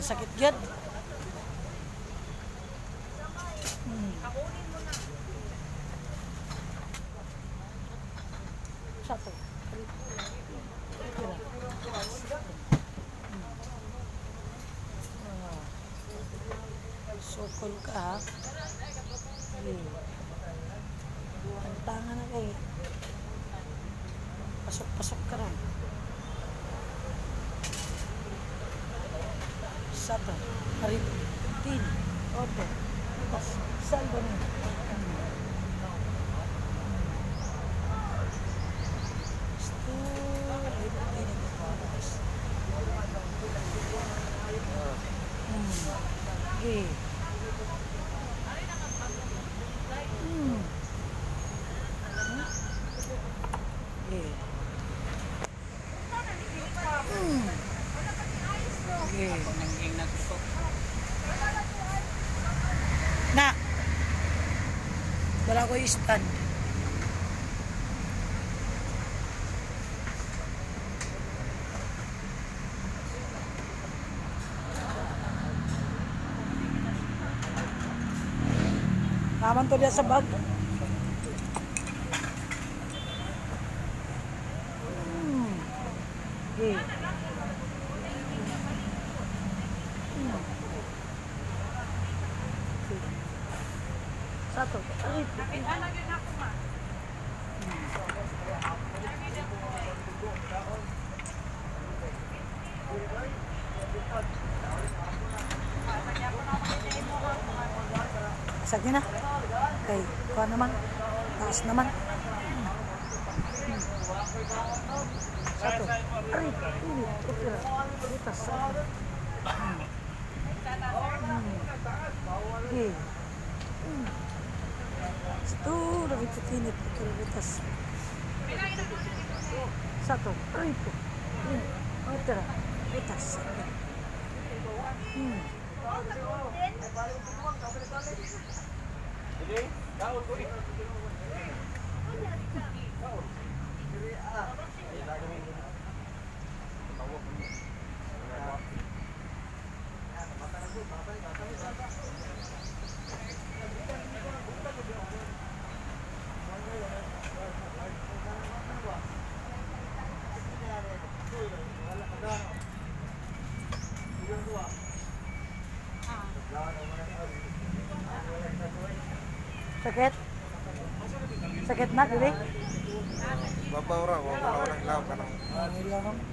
Sakit gyud. Satu. Sukol ka ha. Ang tanga na kayo. Pasok-pasok ka rin. Satu. Arit. Tin. Opo. Pas. Salvo na. Okay. Na. Wala ko i-stand. Naman to dia sa bag. Okay. Satu. Sakit na. Okay, kuha naman. Taas naman. Satu. Ay, ini. Butas. Okay. Satu. Lebih ketinit. Butas. Satu. Ay, itu. Ini. Otra. Butas. Sakit? Sakit na, dili? Bapak orang lawan ka na. Ilang.